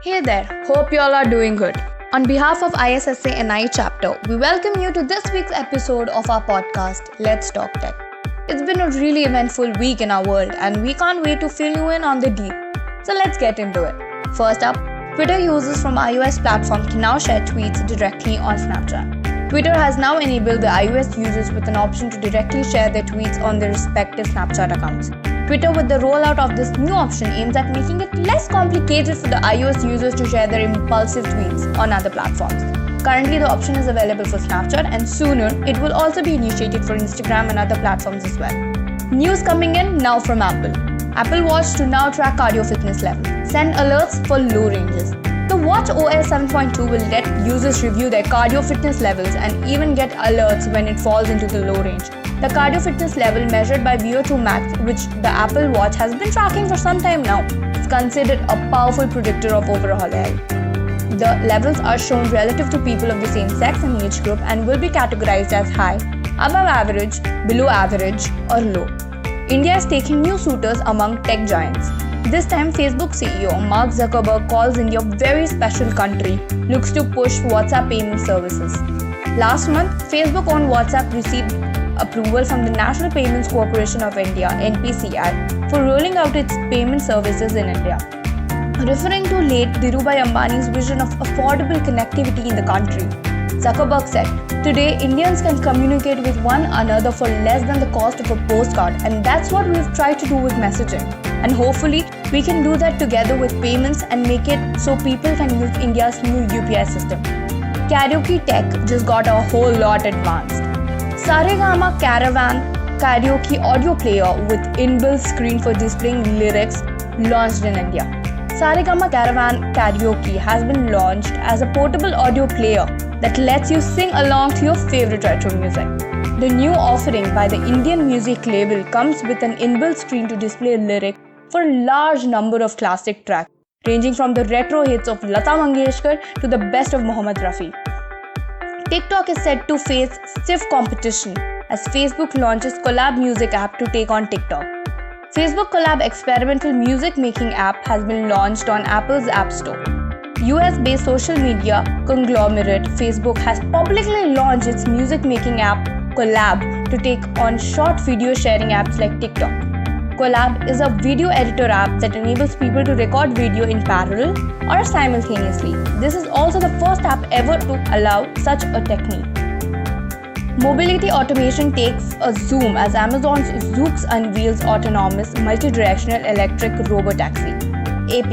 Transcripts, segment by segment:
Hey there, hope you all are doing good. On behalf of ISSA NI chapter, we welcome you to this week's episode of our podcast, Let's Talk Tech. It's been a really eventful week in our world and we can't wait to fill you in on the deep. So let's get into it. First up, Twitter users from iOS platform can now share tweets directly on Snapchat. Twitter has now enabled the iOS users with an option to directly share their tweets on their respective Snapchat accounts. Twitter, with the rollout of this new option, aims at making it less complicated for the iOS users to share their impulsive tweets on other platforms. Currently, the option is available for Snapchat and sooner it will also be initiated for Instagram and other platforms as well. News coming in now from Apple. Apple Watch to now track cardio fitness level. Send alerts for low ranges. The Watch OS 7.2 will let users review their cardio fitness levels and even get alerts when it falls into the low range. The cardio fitness level measured by VO2 max, which the Apple Watch has been tracking for some time now, is considered a powerful predictor of overall health. The levels are shown relative to people of the same sex and age group and will be categorized as high, above average, below average, or low. India is taking new suitors among tech giants. This time, Facebook CEO Mark Zuckerberg calls India a very special country, looks to push WhatsApp payment services. Last month, Facebook-owned WhatsApp received approval from the National Payments Corporation of India (NPCI) for rolling out its payment services in India. Referring to late Dhirubhai Ambani's vision of affordable connectivity in the country, Zuckerberg said, "Today, Indians can communicate with one another for less than the cost of a postcard, and that's what we've tried to do with messaging. And hopefully, we can do that together with payments and make it so people can use India's new UPI system." Karaoke tech just got a whole lot advanced. Saregama Caravan Karaoke audio player with inbuilt screen for displaying lyrics launched in India. Saregama Caravan Karaoke has been launched as a portable audio player that lets you sing along to your favorite retro music. The new offering by the Indian music label comes with an inbuilt screen to display a lyric for a large number of classic tracks, ranging from the retro hits of Lata Mangeshkar to the best of Mohammed Rafi. TikTok is set to face stiff competition as Facebook launches Collab music app to take on TikTok. Facebook Collab experimental music making app has been launched on Apple's App Store. US-based social media conglomerate Facebook has publicly launched its music making app Collab to take on short video sharing apps like TikTok. Collab is a video editor app that enables people to record video in parallel or simultaneously. This is also the first app ever to allow such a technique. Mobility automation takes a zoom as Amazon's Zoox unveils autonomous multi-directional electric robotaxi. AP,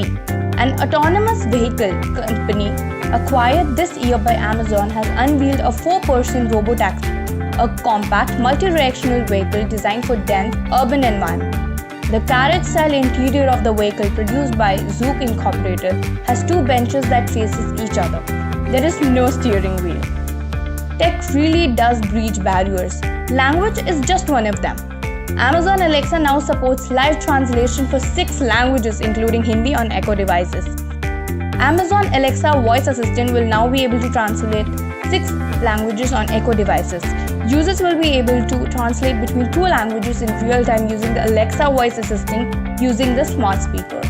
an autonomous vehicle company acquired this year by Amazon, has unveiled a 4-person robotaxi, a compact multi-directional vehicle designed for dense urban environments. The carriage-style interior of the vehicle produced by Zook Incorporated has 2 benches that faces each other. There is no steering wheel. Tech really does breach barriers. Language is just one of them. Amazon Alexa now supports live translation for 6 languages including Hindi on Echo devices. Amazon Alexa voice assistant will now be able to translate 6 languages on Echo devices. Users will be able to translate between 2 languages in real time using the Alexa voice assistant using the smart speakers.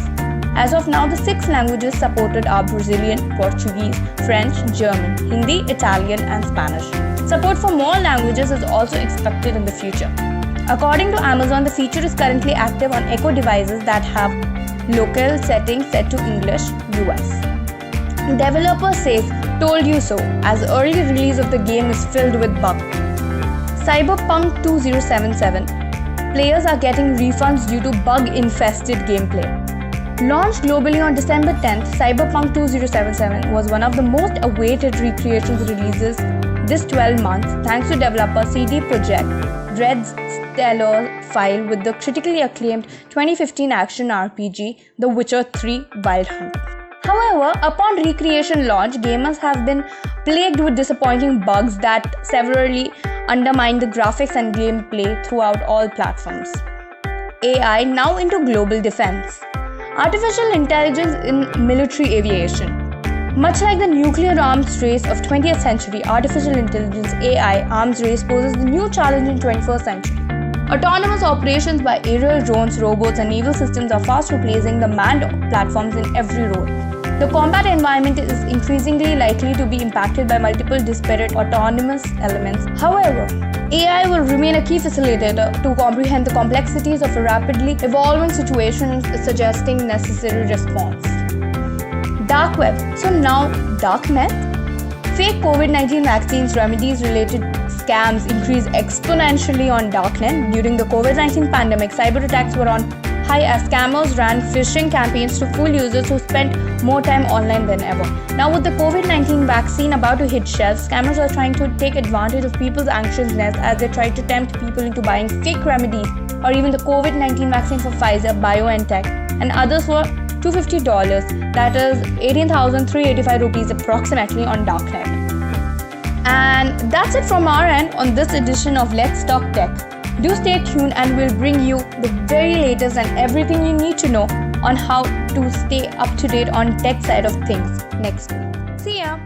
As of now, the 6 languages supported are Brazilian, Portuguese, French, German, Hindi, Italian, and Spanish. Support for more languages is also expected in the future. According to Amazon, the feature is currently active on Echo devices that have local settings set to English, US. Developer says, "Told you so," as the early release of the game is filled with bugs. Cyberpunk 2077. Players are getting refunds due to bug-infested gameplay. Launched globally on December 10th, Cyberpunk 2077 was one of the most awaited recreations releases this 12 months thanks to developer CD Projekt Red's stellar file with the critically acclaimed 2015 action RPG The Witcher 3 Wild Hunt. However, upon recreation launch, gamers have been plagued with disappointing bugs that severely undermine the graphics and gameplay throughout all platforms. AI now into global defense. Artificial intelligence in military aviation. Much like the nuclear arms race of 20th century, artificial intelligence (AI) arms race poses a new challenge in 21st century. Autonomous operations by aerial drones, robots, and naval systems are fast replacing the manned platforms in every role. The combat environment is increasingly likely to be impacted by multiple disparate autonomous elements. However, AI will remain a key facilitator to comprehend the complexities of a rapidly evolving situation, suggesting necessary response. Dark web. So now, darknet? Fake COVID-19 vaccines remedies related scams increased exponentially on darknet. During the COVID-19 pandemic, cyber attacks were on high as scammers ran phishing campaigns to fool users who spent more time online than ever. Now with the COVID-19 vaccine about to hit shelves, scammers are trying to take advantage of people's anxiousness as they try to tempt people into buying fake remedies or even the COVID-19 vaccine for Pfizer, BioNTech and others for $250, that is 18,385 rupees approximately on darknet. And that's it from our end on this edition of Let's Talk Tech. Do stay tuned and we'll bring you the very latest and everything you need to know on how to stay up to date on tech side of things next week. See ya!